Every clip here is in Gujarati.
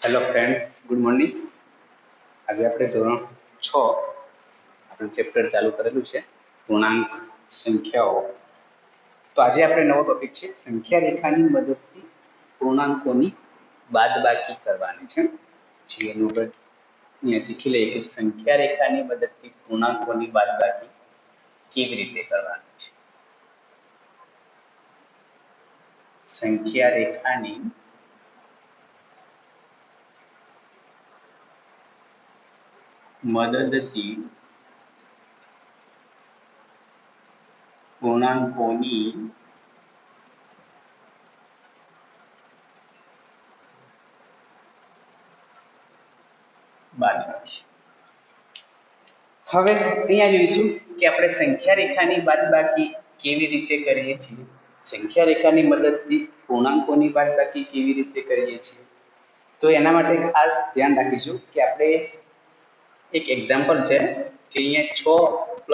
Hello friends, good morning. આજે આપણે ધોરણ 6 આપણું ચેપ્ટર ચાલુ કરેલું છે પૂર્ણાંક સંખ્યાઓ. તો આજે આપણે નવો ટોપિક છે સંખ્યા રેખાની મદદથી પૂર્ણાંકોની બાદબાકી કરવાની છે. જે એનું અહીંયા શીખી લઈએ કે સંખ્યા રેખાની મદદથી પૂર્ણાંકોની બાદબાકી કેવી રીતે કરવાની છે. સંખ્યા રેખાની મદદથી પૂર્ણાંકોની બાદબાકી. હવે અહીંયા જોઈશું કે આપણે સંખ્યા રેખાની બાદબાકી કેવી રીતે કરીએ છીએ, સંખ્યા રેખાની મદદથી પૂર્ણાંકોની બાદબાકી કેવી રીતે કરીએ છીએ. તો એના માટે ખાસ ધ્યાન રાખીશું કે આપણે એક એક્ઝામ્પલ છે કે અહીંયા 6 +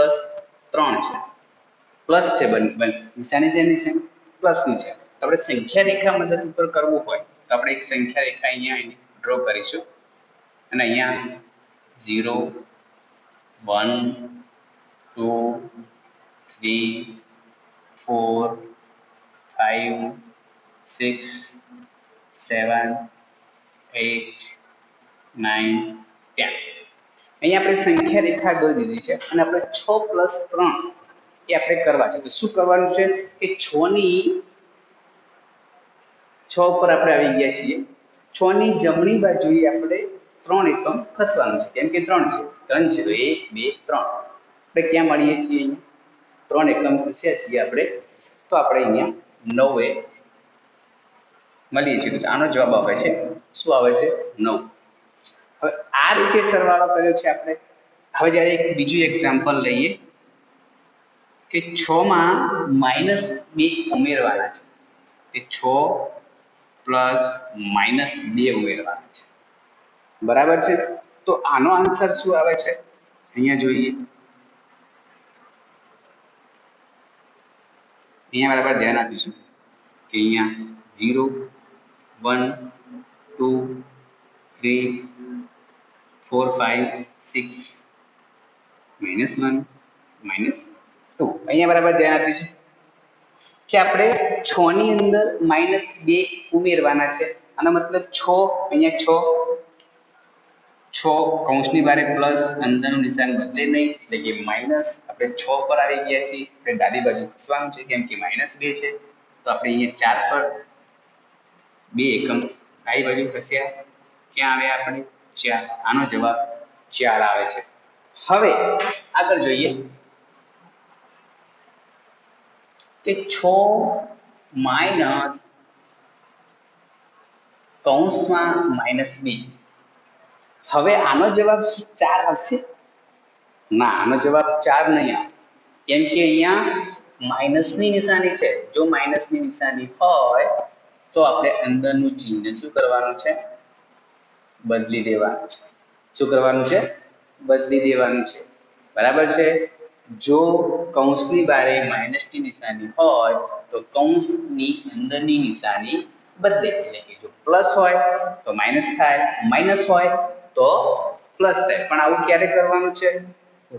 3 છે, પ્લસ છે, નિશાની જેની છે પ્લસની છે. તો આપણે સંખ્યા રેખા મદદ ઉપર કરવું હોય તો આપણે એક સંખ્યા રેખા અહીંયા ડ્રો કરીશું અને અહીંયા 0 1 2 3 4 5 6 7 8 9 10 અહીંયા આપણે સંખ્યા રેખા દોરી દીધી છે અને આપણે 6 + 3 એ આપણે કરવા છે. તો શું કરવાનું છે કે 6 ઉપર આપણે આવી ગયા છીએ. 6 ની જમણી બાજુએ આપણે 3 એકમ ખસવાનું છે, કેમ કે 3 છે, ધન છે. તો 1 2 3 આપણે ક્યાં મળીએ છીએ? અહીંયા 3 એકમ ખસ્યા છીએ આપણે, તો આપણે અહીંયા 9 મળીએ છીએ. તો આનો જવાબ આવે છે, શું આવે છે? 9. હવે આ રીતે સરવાળો કર્યો છે આપણે. હવે જ્યારે એક બીજું એક્ઝામ્પલ લઈએ કે 6 માં -2 ઉમેરવાના છે. તે 6 + -2 ઉમેરવાના છે, બરાબર છે. તો આનો આન્સર શું આવે છે અહીંયા જોઈએ. અહીંયા બરાબર ધ્યાન આપીશું કે અહીંયા 0 1 2 3 4 5 6 -1 -2. અહીંયા બરાબર ધ્યાન આપીશું કે આપણે 6 ની અંદર -2 ઉમેરવાના છે. આનો મતલબ 6 અહીંયા 6 કૌંસની બારે પ્લસ, અંદરનું નિશાન બદલે નહીં, એટલે કે માઇનસ. આપણે 6 પર આવી ગયા છીએ, આપણે ડાબી બાજુ ખસવાનું છે કેમ કે -2 છે. તો આપણે અહીંયા 4 પર 2 એકમ ડાબી બાજુ ખસ્યા. ક્યાં આવ્યા આપણે? 4. આનો જવાબ 4 આવે છે. હવે આગળ જોઈએ કે 6 કૌંસમાં -2. હવે આનો જવાબ શું 4 આવશે? ના, આનો જવાબ 4 નહીં આવે, કેમ કે અહીંયા માઇનસની નિશાની છે. જો માઇનસની નિશાની હોય તો આપણે અંદરનું ચિહ્ન શું કરવાનું છે? બદલી દેવાનું છે. શું કરવાનું છે? બદલી દેવાનું છે, બરાબર છે. જો કૌંસની બારે માઇનસની નિશાની હોય તો કૌંસની અંદરની નિશાની બદલે, એટલે કે જો પ્લસ હોય તો માઇનસ થાય, માઇનસ હોય તો પ્લસ થાય. પણ આવું ક્યારે કરવાનું છે?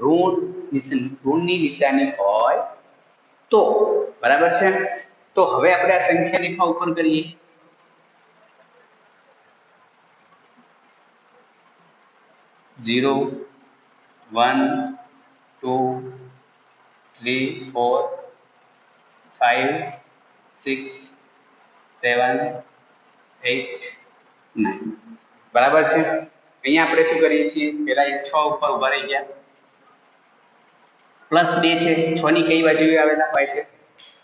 ઋણની નિશાની હોય તો, બરાબર છે. તો હવે આપણે આ સંખ્યા રેખા ઉપર કરીએ. 0 1 2 3 4 5 6 7 8 9, બરાબર છે. અહીંયા આપણે શું કરીએ છીએ? પેલા 6 ઉપર ઉભા રહી ગયા, +2 છે. 6 ની કઈ બાજુએ આવેલા હોય છે?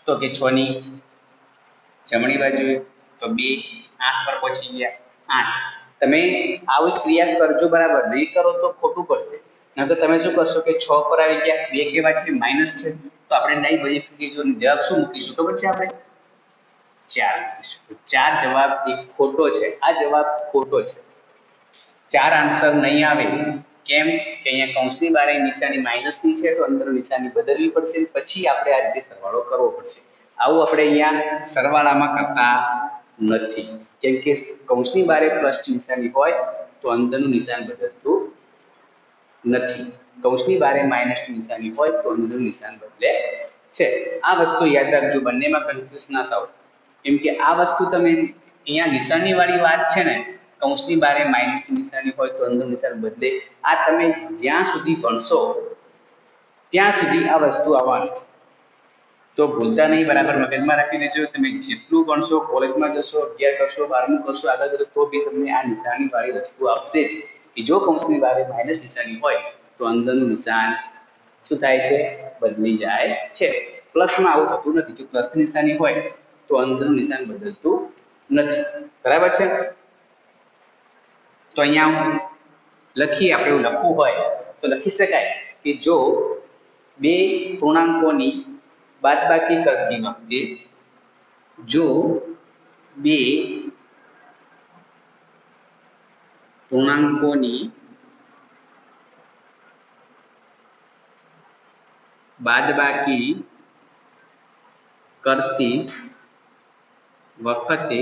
તો કે 6 ની જમણી બાજુએ. તો 2 8 પર પહોંચી ગયા. 8. તમે આવી ક્રિયા કરજો, બરાબર. નહીં કરો તો ખોટું પડશે. ના તો તમે શું કરશો કે 6 પર આવી ગયા, 2 કેવા છે? માઇનસ છે. તો આપણે નહીં બધી મૂકીશું. જવાબ શું મૂકીશું ખબર છે? આપણે 4 મૂકીશું. 4 જવાબ એ ખોટો છે. આ જવાબ ખોટો છે. 4 આન્સર નહીં આવે. કેમ કે અહીંયા કૌંસની બારે નિશાની માઇનસની છે, તો અંદર નિશાની બદલવી પડશે, પછી આપણે આ રીતે સરવાળો કરવો પડશે. આવું આપણે અહીંયા સરવાળામાં કરતા નથી, કેમ કે કૌંસની બારે પ્લસ નિશાની હોય તો અંદરનું નિશાન બદલતું નથી, કૌંસની બારે માઇનસ નિશાની હોય તો અંદરનું નિશાન બદલે છે। આ વસ્તુ યાદ રાખજો, બંનેમાં કન્ફ્યુઝ ના થાવ, કેમ કે આ વસ્તુ તમે અહીંયા નિશાની વાળી વાત છે ને, કૌંસની બારે માઇનસ નિશાની હોય તો અંદરનું નિશાન બદલે, આ તમે જ્યાં સુધી ભણશો ત્યાં સુધી આ વસ્તુ આવવાની છે, તો ભૂલતા નહીં, બરાબર મગજમાં રાખી દેજો। તમે જેટલું ભણશો, કોલેજમાં જશો, 11 કરશો, 12મું કરશો, આગળ જશો તો બી તમને આ નિશાની વાળી વસ્તુ આવશે જ, કે જો કૌંસની બારે માઇનસ નિશાની હોય તો અંદરનું નિશાન શું થાય છે, બદલી જાય છે। પ્લસમાં આવું થતું નથી, જો પ્લસની નિશાની હોય તો અંદરનું નિશાન બદલતું નથી, બરાબર છે। તો અહીંયા લખીએ, આપણે એવું લખવું હોય તો લખી શકાય કે જો બે પૂર્ણાંકોની બાદબાકી કરતી વખતે, જો બે પૂર્ણાંકોની બાદબાકી કરતી વખતે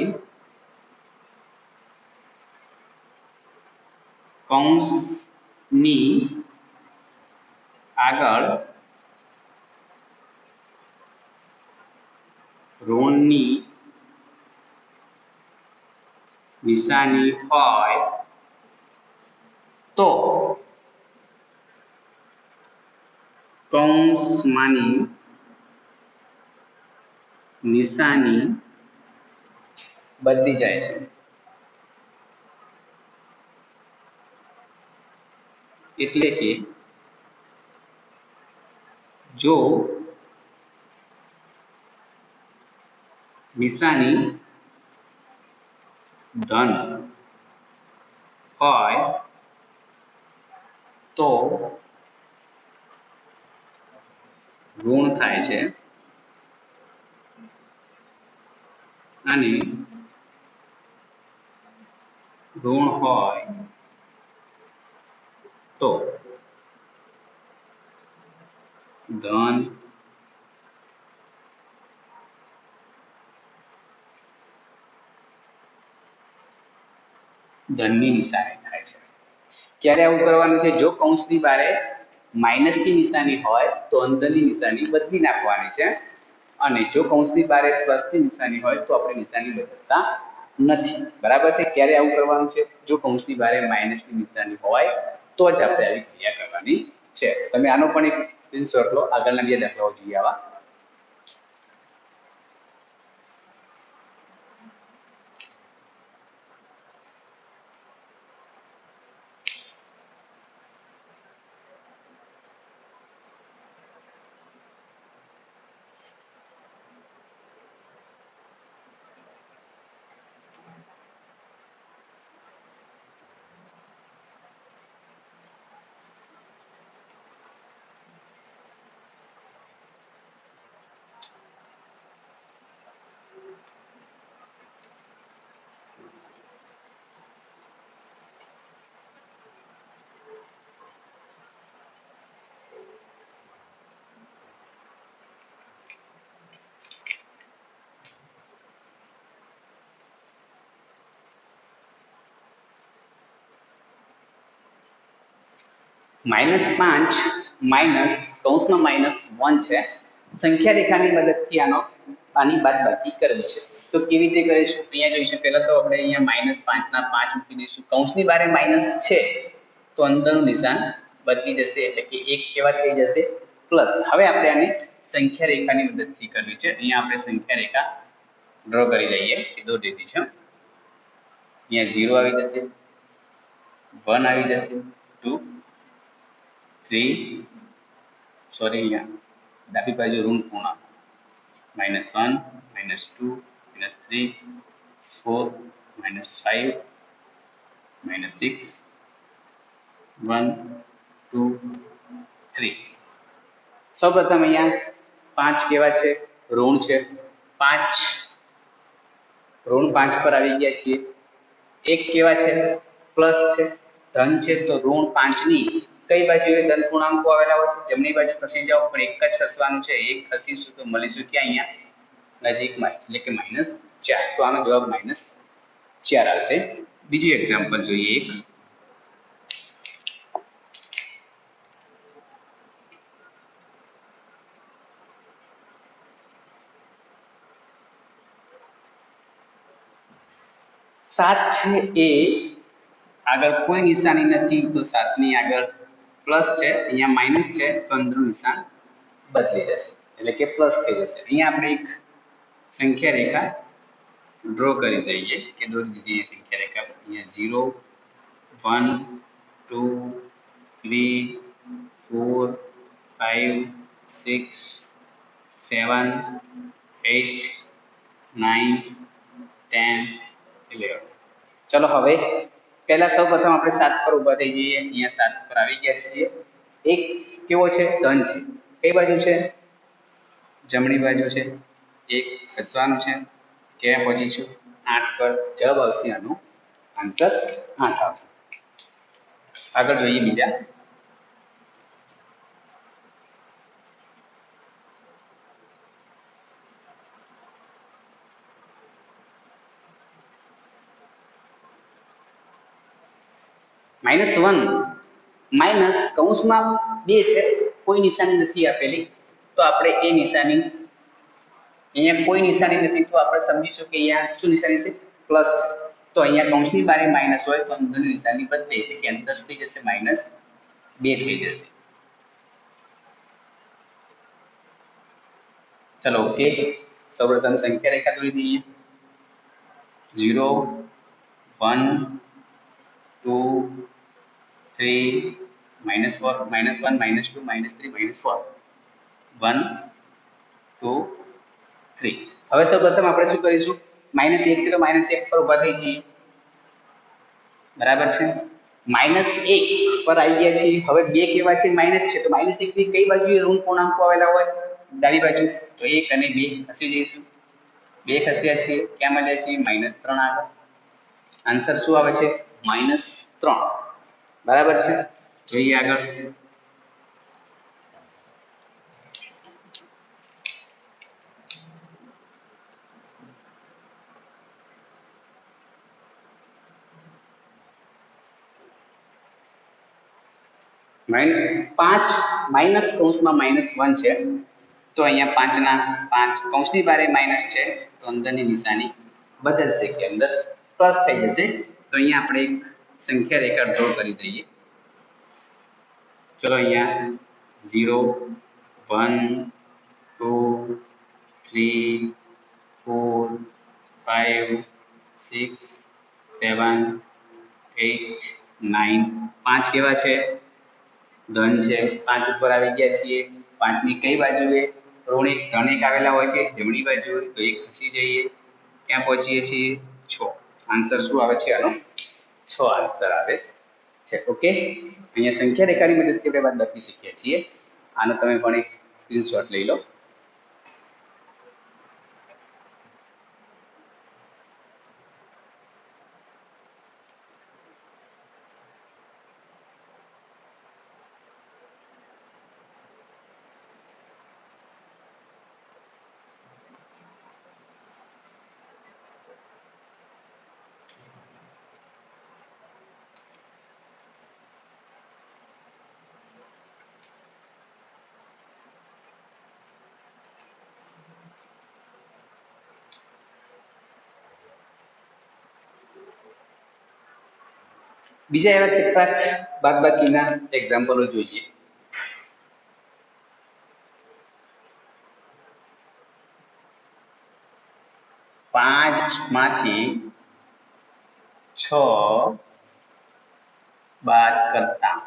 કૌંસની આગળ ઋણની નિશાની હોય તો કૌંસમાંની નિશાની બદલી જાય છે, એટલે કે જો નિશાની ધન હોય તો ઋણ થાય છે, અને ઋણ હોય તો ધન ધનની નિશાની થાય છે। ક્યારે આવું કરવાનું છે, જો કૌંસની બારે માઇનસની નિશાની હોય તો અંદરની નિશાની બદલી નાખવાની છે, અને જો કૌંસની બારે પ્લસની નિશાની હોય તો આપણે નિશાની બદલતા નથી, બરાબર છે। ક્યારે આવું કરવાનું છે, જો કૌંસની બારે માઇનસની નિશાની હોય તો જ આપણે આવી ક્રિયા કરવાની છે। તમે આનો પણ એક સ્ક્રીનશોટ લો, આગળના બે દાખલાઓ જોઈએ આવા। -5 માઇનસ કૌંસમાં -1 છે, સંખ્યા રેખાની મદદથી આની બાદબાકી કરવી છે, તો કેવી રીતે કરીશું, અહીંયા જોઈશું। પહેલા તો આપણે અહીંયા -5 ના 5 મૂકી દઈશું, કૌંસની બારે માઇનસ છે તો અંદરનું નિશાન બદલી જશે, એટલે કે એક કેવા થઈ જશે, પ્લસ। હવે આપણે આને સંખ્યા રેખાની મદદથી કરવી છે, અહીંયા આપણે સંખ્યા રેખા ડ્રો કરી લઈએ, દોરી દીધી છે। અહીંયા 0 આવી જશે, 1 આવી જશે, 2 3 સોરી, અહીંયા ડાબી બાજુ ઋણ પૂર્ણાંક, -1 -2 -3 4 -5 -6 1 2 3। સૌપ્રથમ અહીંયા 5 કેવા છે, ઋણ છે, 5 ઋણ 5 પર આવી ગયા છીએ। 1 કેવા છે, પ્લસ છે, ધન છે, તો ઋણ 5 ની કઈ બાજુએ ધન પૂર્ણાંકો આવેલા હોય છે, જમણી બાજુ ખસી જાઓ, પણ એક જ ખસવાનું છે, એક ખસીશું તો મળીશું ક્યાં, અહીંયા નજીકમાં, એટલે કે -1 4 તો આનો જવાબ -4 આવશે. બીજું એક્ઝામ્પલ જોઈએ એક. 7 છે એ આગળ કોઈ નિશાની નથી તો 7 ની આગળ પ્લસ છે, અહીંયા માઇનસ છે તો અંદરનું નિશાન બદલી જશે એટલે કે પ્લસ થઈ જશે. અહીંયા આપણે એક સંખ્યા રેખા ડ્રો કરી દઈએ કે દોરી દીધી સંખ્યા રેખા. અહીંયા 0 1 2 3 4 5 6 7 8 9 10 11. ચલો હવે પહેલા સૌ પ્રથમ આપણે 7 પર ઊભા થઈ જઈએ. અહીંયા 7 પર આવી ગયા છીએ. એક કેવો છે? ધન છે. કઈ બાજુ છે? જમણી બાજુ છે. એક ખસવાનું છે. ક્યાં પહોંચીશું? 8 પર. જવાબ આવશે આનો આન્સર 8 આવશે. આગળ જોઈએ બીજા. -1 માઇનસ કૌંસમાં 2 છે, કોઈ નિશાની નથી આપેલી તો આપણે એ નિશાની, અહીંયા કોઈ નિશાની નથી તો આપણે સમજીશું કે અહીંયા શું નિશાની છે? પ્લસ છે. તો અહીંયા કૌંસની બારે માઇનસ હોય તો અંદરની નિશાની બદલે એટલે કે અંદર થઈ જશે -2 થઈ જશે. ચલો ઓકે. સૌપ્રથમ સંખ્યા રેખા દોરી દઈએ. 0 1 2 3 -4 -1 -2 -3 -4 1 2 3. હવે તો પ્રથમ આપણે શું કરીશું? -1 છે તો -1 પર ઊભા થઈ જઈએ. બરાબર છે. -1 પર આવી ગયા છીએ. હવે 2 કેવા છે? માઇનસ છે તો -1 ની કઈ બાજુએ ઋણ પૂર્ણાંકો આવેલા હોય? ડાબી બાજુ. તો 1 અને 2 ખસી જઈશું. 2 ખસ્યા છીએ, ક્યાં મળ્યા છીએ? -3 આગળ. આન્સર શું આવે છે? -3. બરાબર છે. જોઈએ આગળ. -5 માઇનસ કૌંસમાં -1 છે તો અહીંયા 5 ના 5 કૌંસની બારે માઇનસ છે તો અંદરની નિશાની બદલશે કે અંદર પ્લસ થઈ જશે. તો અહીંયા આપણે એક સંખ્યા રેખા ડ્રો કરી દઈએ. ચલો અહીંયા 0 1 2 3 4 5 6 7 8 9. 5 કેવા છે? ધન છે. 5 ઉપર આવી ગયા છીએ. 5 ની કઈ બાજુએ ઋણ એક ધન એક આવેલા હોય છે? જમણી બાજુએ. તો એક ખસી જઈએ, ક્યાં પહોંચીએ છીએ? 6. આન્સર શું આવે છે આનો? 6 આન્સર આવે છે. ઓકે. અહીંયા સંખ્યા રેખાની મદદથી આપણે વાત લખી શકીએ છીએ. આનો તમે પણ એક સ્ક્રીનશોટ લઈ લો. બીજા એવા કેટલાક બાદબાકીના એક્ઝામ્પલો જોઈએ. પાંચમાંથી 6 બાદ કરતા,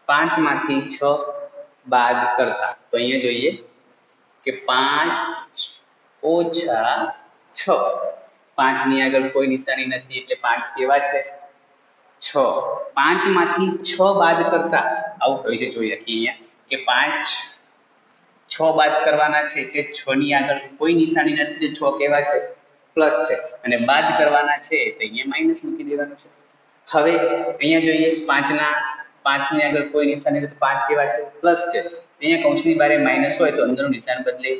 5માંથી 6 બાદ કરતા, તો અહીંયા જોઈએ કે 5 ઓછા 6. 5 ની આગળ કોઈ નિશાની નથી એટલે 5 કેવા છે? 6. 5માંથી 6 બાદ કરતા આવું કહે છે. જોઈ રાખીએ અહીંયા કે 5 6 બાદ કરવાના છે એટલે 6 ની આગળ કોઈ નિશાની નથી એટલે 6 કેવા છે? પ્લસ છે. અને બાદ કરવાના છે તો અહીંયા માઇનસ મૂકી દેવાનું છે. હવે અહીંયા જોઈએ 5 ની આગળ કોઈ નિશાની નથી તો 5 કેવા છે? પ્લસ છે. અહીંયા કૌંસની બારે માઇનસ હોય તો અંદરનું નિશાન બદલે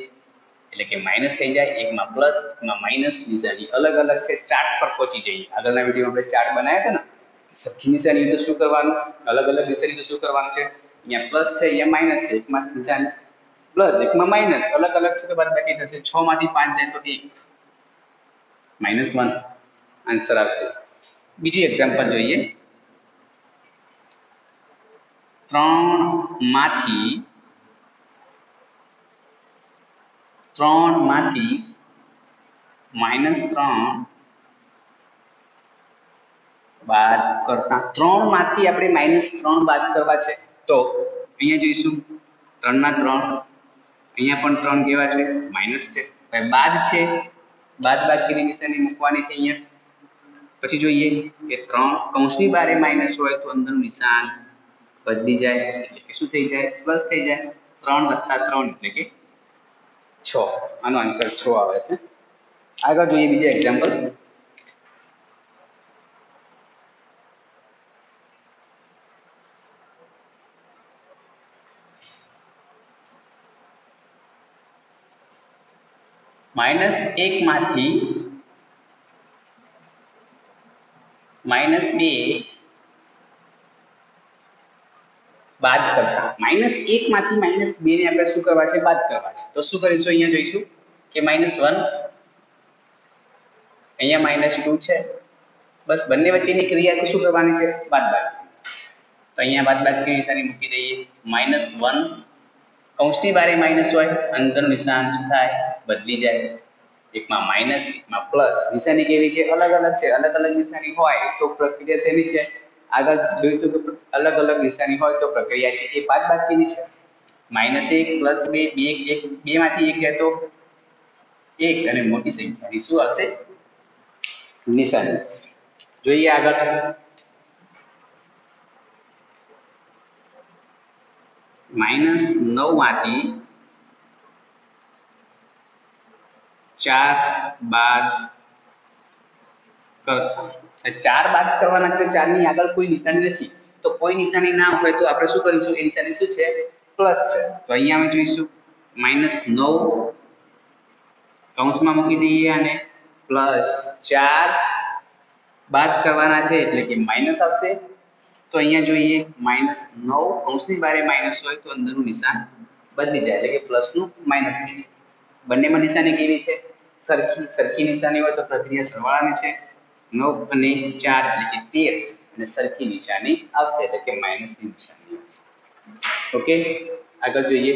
એટલે કે માઇનસ થઈ જાય, એકમાં પ્લસ, એકમાં માઇનસ નિશાની અલગ અલગ છે. ચાર્ટ પર પહોંચી જઈએ. આગળના વિડીયોમાં આપણે ચાર્ટ બનાવ્યા હતા ને, સરખી નિશાની તો શું કરવાનું, અલગ અલગ નિશાની તો શું કરવાનું છે. અહીંયા પ્લસ છે, અહીંયા માઇનસ છે, એકમાં નિશાની પ્લસ, એકમાં માઇનસ, અલગ અલગ છે તો બાદબાકી થશે. 6 માંથી 5 જાય તો 1 -1 આન્સર આવશે. બીજું એક્ઝામ્પલ જોઈએ. 3 માંથી -3 બાદ કરતા, 3 માંથી આપણે -3 બાદ કરવા છે તો અહીંયા જોઈશું 3 ના 3, અહીંયા પણ 3 કેવા છે, માઇનસ છે. હવે બાદ છે, બાદ બાકીની નિશાની મૂકવાની છે અહીંયા. પછી જોઈએ કે 3 કૌંસની બારે માઇનસ હોય તો અંદરનું નિશાન બદલી જાય, એટલે કે શું થઈ જાય, પ્લસ થઈ જાય. 3 + 3 એટલે કે 6. આનો આન્સર 6 આવે છે. આગળ જોઈએ બીજો એક્ઝામ્પલ. -1 માંથી -2 બાદ કરતા, -1 માંથી -2 ને આપણે શું કરવા છે, બાદ કરવા છે. તો શું કરીશું, અહીંયા જોઈશું કે -1, અહીંયા -2 છે. બસ બંને વચ્ચેની ક્રિયા તો શું કરવાની છે, બાદબાકી. તો અહીંયા બાદબાકી નિશાની મૂકી દઈએ. -1 કૌંસની બારે માઇનસ હોય, અંદરનું નિશાન શું થાય, બદલી જાય. એકમાં માઇનસ, એકમાં પ્લસ. નિશાની કેવી છે, અલગ અલગ છે. અલગ અલગ નિશાની હોય તો પ્રક્રિયા શેની છે, આગળ જોઈશું કે અલગ અલગ નિશાની હોય તો પ્રક્રિયા છે એ બાદબાકીની છે. -1 + 2, 2 માંથી 1 જાય તો 1, અને મોટી સંખ્યાની શું આવશે, નિશાની. જોઈએ આગળ. -9 માંથી 4 બાદ કરતા. 4 બાદ કરવાના તો 4 ની આગળ કોઈ નિશાની નથી, તો કોઈ નિશાની ના હોય તો આપણે શું કરીશું, એ નિશાની શું છે, પ્લસ છે. તો અહીંયા અમે જોઈશું -9 કૌંસમાં મૂકી દઈએ અને +4 બાદ કરવાના છે એટલે કે માઇનસ આવશે. તો અહીંયા જોઈએ -9 કૌંસની બારે માઇનસ હોય તો અંદરનું નિશાન બદલી જાય, એટલે કે પ્લસનું માઇનસ થઈ જાય. બંનેમાં નિશાની કેવી છે, સરખી નિશાની હોય તો પ્રક્રિયા સરવાળાની છે. 9 અને 4 એટલે કે 13, અને સરખી નિશાની આવશે એટલે કે માઇનસની નિશાની આવશે. ઓકે, આગળ જોઈએ.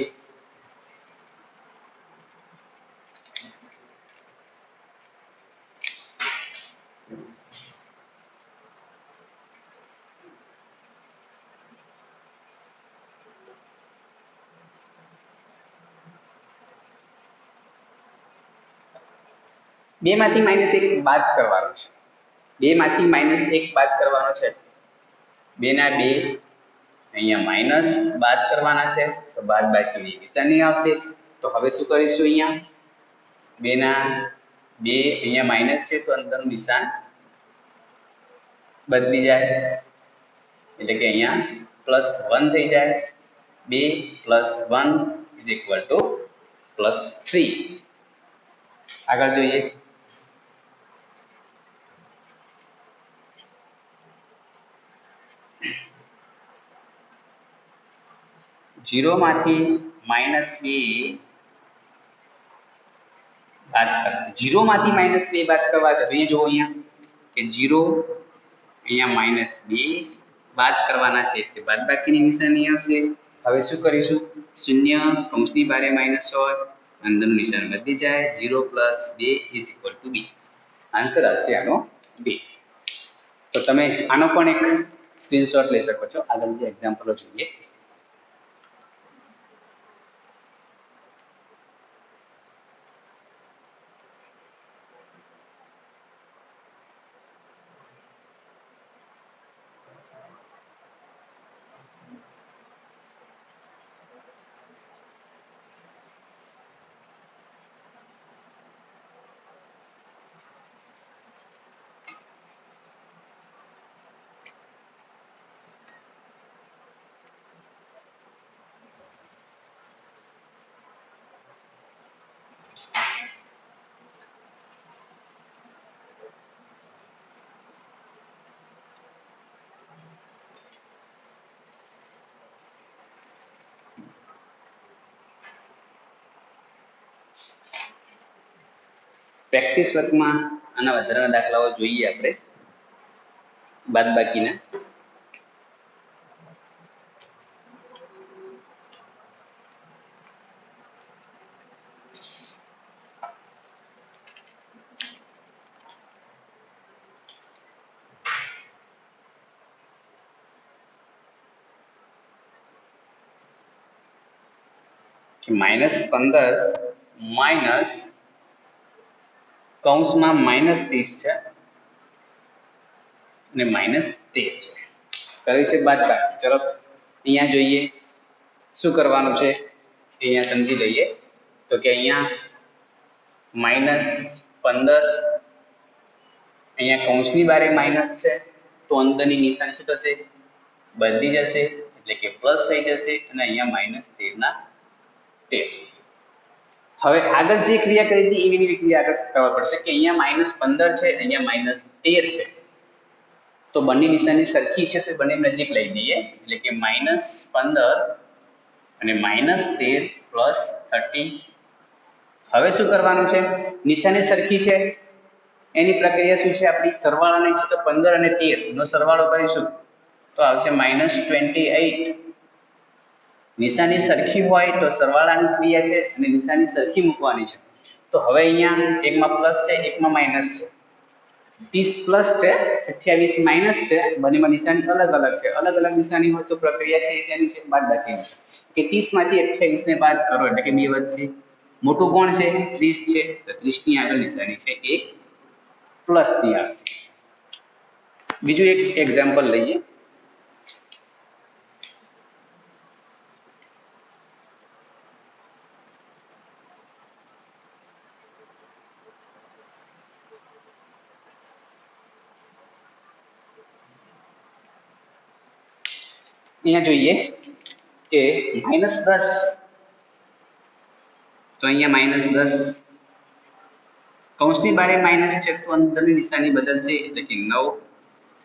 બે માંથી -1 બાદ કરવાનો છે. 2 માંથી -1 બાદ કરવાનો છે. 2 ના 2, અહીંયા માઇનસ બાદ કરવાના છે તો બાદ બાકીની નિશાની આવશે. તો હવે શું કરીશું, અહીંયા 2 ના 2, અહીંયા માઇનસ છે તો અંદરનું નિશાન બદલી જાય, એટલે કે અહીંયા +1 થઈ જાય. 2 + 1 = +3. આગળ જોઈએ. -0 માંથી -2 બાદ કરતા. 0 માંથી -2 બાદ કરવા છે તો અહીંયા જુઓ, અહીંયા કે 0, અહીંયા -2 બાદ કરવાના છે એટલે બાદબાકીની નિશાની આવશે. હવે શું કરીશું, 0 કૌંસની બારે માઇનસ હોય, અંદરનું નિશાન બદલી જાય. 0 + 2 = 2. આન્સર આવશે આનો 2. તો તમે આનો પણ એક સ્ક્રીનશોટ લઈ શકો છો. આગળ જે એક્ઝામ્પલો જોઈએ. પ્રેક્ટિસ વર્કમાં આના વધારાના દાખલાઓ જોઈએ આપણે બાદબાકીના. -15 માઇનસ કૌંસમાં -30 છે અને -13 છે. કરી છે બાદબાકી. ચલો અહીંયા જોઈએ શું કરવાનું છે અહીંયા સમજી લઈએ. તો કે અહીંયા -15 અહીંયા કૌંસની બારે માઇનસ છે તો અંદરની નિશાની શું થશે? બદલી જશે એટલે કે પ્લસ થઈ જશે અને અહીંયા -13 ના 13. હવે આગળ જે ક્રિયા કરી હતી એવી ક્રિયા આગળ કરવા પડશે કે અહીંયા -15 છે અહીંયા -13 છે તો બંને નિશાની સરખી છે તો બંને નજીક લઈ જઈએ એટલે કે -15 અને -13 પ્લસ 30. હવે શું કરવાનું છે? નિશાની સરખી છે એની પ્રક્રિયા શું છે આપણી? સરવાળાની છે તો 15 અને 13 નો સરવાળો કરીશું તો આવશે -28. નિશાની સરખી હોય તો સરવાળાની ક્રિયા છે અને નિશાની સરખી મૂકવાની છે. તો હવે અહીંયા એકમાં પ્લસ છે એકમાં માઇનસ છે. 30 પ્લસ છે 28 માઇનસ છે. બંનેમાં નિશાની અલગ અલગ છે. અલગ અલગ નિશાની હોય તો પ્રક્રિયા છે એની છે બાદબાકીની કે 30 માંથી 28 ને બાદ કરો એટલે કે 2 વધશે. મોટું કોણ છે? 30 છે તો 30 ની આગળ નિશાની છે એ પ્લસ ની આવશે. બીજું એક એક્ઝામ્પલ લઈએ. અહીંયા જોઈએ કે -10 તો અહીંયા -10 કૌંસની બારે માઇનસ છે તો અંદરની નિશાની બદલશે એટલે કે 9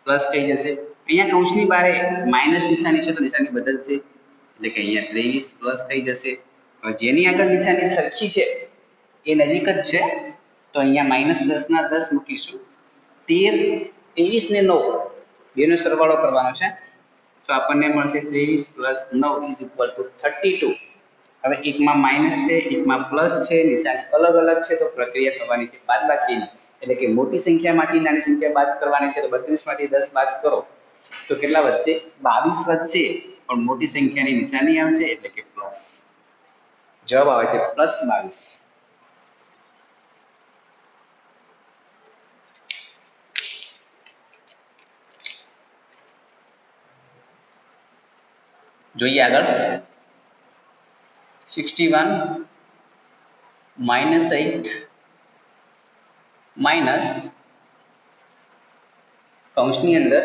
પ્લસ થઈ જશે. અહીંયા કૌંસની બારે માઇનસ નિશાની છે તો નિશાની બદલશે એટલે કે અહીંયા 23 પ્લસ થઈ જશે. હવે જેની આગળ નિશાની સરખી છે એ નજીક જ છે તો અહીંયા -10 ના 10 મૂકીશું. 13 23 ને 9 બેનો સરવાળો કરવાનો છે તો આપણને મળશે 23 પ્લસ 9 32. હવે એકમાં માઇનસ છે એકમાં પ્લસ છે નિશાની અલગ અલગ છે તો પ્રક્રિયા કરવાની છે બાદબાકીની એટલે કે મોટી સંખ્યામાંથી નાની સંખ્યા બાદ કરવાની છે તો 32 માંથી 10 બાદ કરો તો કેટલા વધશે? 22 વધશે પણ મોટી સંખ્યાની નિશાની આવશે એટલે કે પ્લસ. જવાબ આવે છે +22. જોઈએ આગળ 61 -8 માઇનસ કૌંસની અંદર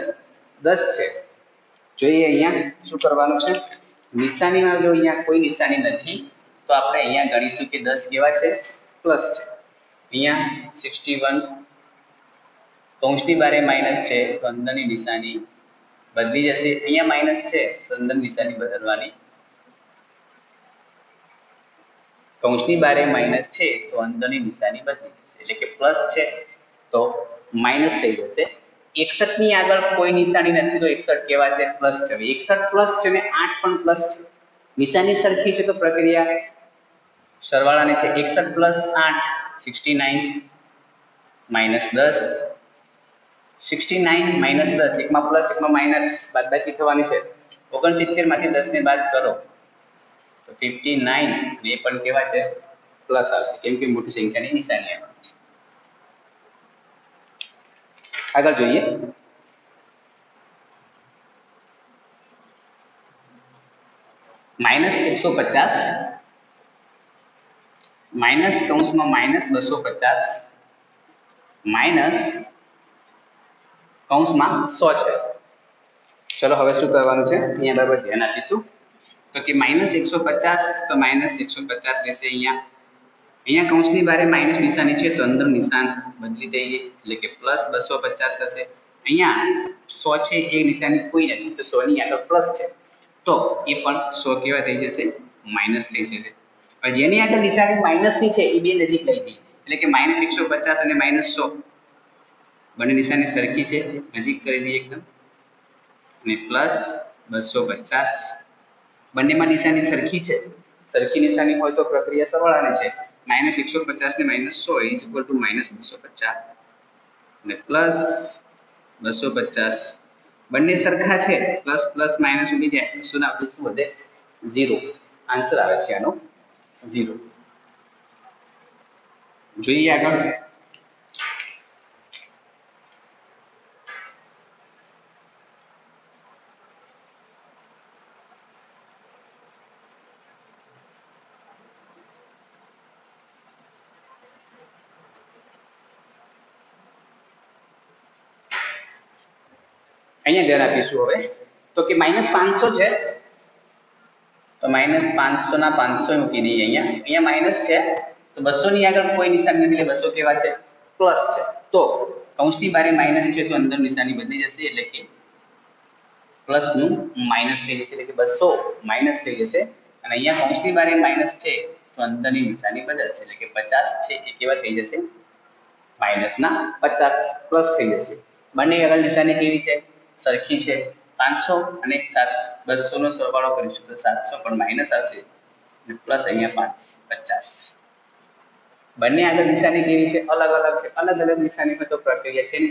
10 છે. જોઈએ અહીંયા શું કરવાનું છે? નિશાનીમાં જો અહીંયા કોઈ નિશાની નથી તો આપણે અહીંયા ગણીશું કે 10 કેવા છે? પ્લસ છે. અહીંયા 61 કૌંસની બારે માઇનસ છે તો અંદરની નિશાની બદલી જશે. અહીંયા માઇનસ છે તો અંદર નિશાની બદલવાની. કૌંસની બારે માઇનસ છે તો અંદરની નિશાની બદલી જશે એટલે કે પ્લસ છે તો માઇનસ થઈ જશે. 61 ની આગળ કોઈ નિશાની નથી તો 61 કેવા છે? પ્લસ છે. 61 પ્લસ છે ને 8 પણ પ્લસ છે. નિશાની સરખી છે તો પ્રક્રિયા સરવાળાની છે. 61 પ્લસ 8 69 માઇનસ 10 69 માઇનસ 10 એકમાં પ્લસ એકમાં માઇનસ બાદબાકી થવાની છે. 69 માંથી 10 ને બાદ કરો તો 59 ને એ પણ કેવા છે? પ્લસ આવશે કેમ કે મોટી સંખ્યાની નિશાની આવવાની છે. આગળ જોઈએ -150 માઇનસ કૌંસમાં -250 માઇનસ કૌંસમાં 100 છે. ચલો હવે શું કરવાનું છે અહીંયા બરાબર ધ્યાન આપીશું તો કે -150 તો -150 રહેશે. અહીંયા કૌંસની બારે માઇનસ નિશાની છે તો અંદર નિશાન બદલી દઈએ એટલે કે +250 થશે. અહીંયા 100 છે એ નિશાની કોઈ નથી તો 100 ની આગળ પ્લસ છે તો એ પણ 100 કેવા થઈ જશે? માઇનસ થઈ જશે. હવે જેની આગળ નિશાની માઇનસની છે એ બે નજીક લઈ જઈએ એટલે કે -150 અને -100 બંને નિશાની સરખી છે, નજીક કરી દઈએ એકદમ, અને +250 બંનેમાં નિશાની સરખી છે. સરખી નિશાની હોય તો પ્રક્રિયા સરળ છે. -150 ને -100 ઇઝ ઇક્વલ ટુ -250 અને +250 બંને સરખા છે, પ્લસ પ્લસ માઇનસ ઉડી જાય, શું ના શું વધે? 0. આન્સર આવે છે આનો 0. જોઈએ આગળ. અહીંયા ધ્યાન આપીશું હવે તો કે -500 છે, તો -500 ના 500 મૂકી દઈએ. અહીંયા માઇનસ છે તો 200 ની આગળ કોઈ નિશાની નથી, એટલે 200 કેવા છે? પ્લસ છે. તો કૌંસની બારે માઇનસ છે તો અંદર નિશાની બદલી જશે, એટલે કે પ્લસ નું માઇનસ થઈ જશે, એટલે કે 200 માઇનસ થઈ જશે. અને અહીંયા કૌંસની બારે માઇનસ છે તો અંદરની નિશાની બદલશે, એટલે કે 50 છે એ કેવા થઈ જશે? માઇનસના 50 પ્લસ થઈ જશે. બંને આગળ નિશાની કેવી છે? સરખી છે. 500 અને 200 નો સરવાળો કરીશું તો 700 પણ માઇનસ આવશે અને પ્લસ અહીંયા 50. બંને આગળ નિશાની કેવી છે? અલગ અલગ છે. અલગ અલગ નિશાની હોય તો પ્રક્રિયા છે ને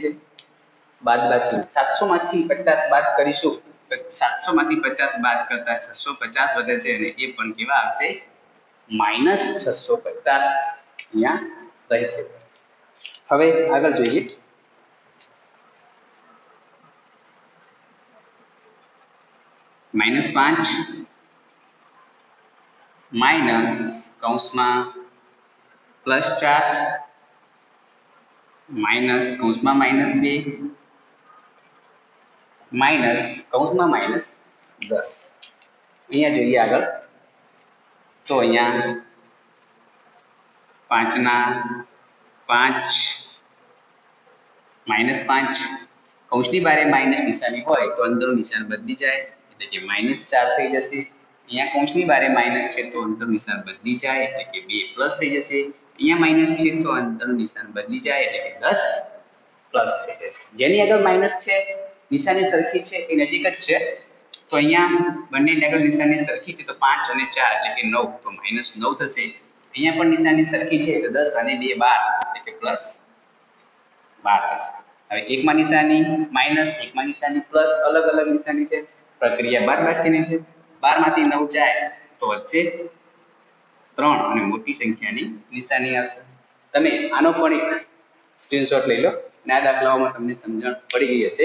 બાદબાકી. 700 માંથી 50 બાદ કરીશું તો 700 માંથી 50 બાદ કરતા 650 વધે છે અને એ પણ કેવા આવશે? -650 અહીંયા રહેશે. હવે આગળ જોઈએ. -5 માઇનસ કૌંસમાં +4 માઇનસ કૌંસમાં -2 માઇનસ કૌંસમાં -10. અહીંયા જોઈએ આગળ તો અહીંયા 5 ના 5 -5 કૌંસની બારે માઇનસ નિશાની હોય તો અંદરનું નિશાન બદલી જાય, એટલે કે -4 થઈ જશે. અહીંયા કૌંસની બારે માઇનસ છે તો અંદરનું નિશાન બદલી જાય, એટલે કે 2 પ્લસ થઈ જશે. અહીંયા માઇનસ છે તો અંદરનું નિશાન બદલી જાય, એટલે કે 10 પ્લસ થઈ જશે. જેની આગળ માઇનસ છે નિશાની સરખી છે એ નજીક જ છે, તો અહીંયા બંને આગળ નિશાની સરખી છે તો 5 અને 4 એટલે કે 9, તો -9 થશે. અહીંયા પણ નિશાની સરખી છે તો 10 અને 2 12, એટલે કે +12 થશે. હવે એકમાં નિશાની માઇનસ, એકમાં નિશાની પ્લસ, અલગ અલગ નિશાની છે, પ્રક્રિયા બાદબાકીની છે. 12 માંથી 9 જાય તો વચ્ચે 3 અને મોટી સંખ્યાની નિશાની આવશે. તમે આનો પણ એક સ્ક્રીનશોટ લઈ લો અને આ દાખલાઓમાં તમને સમજણ પડી ગઈ હશે.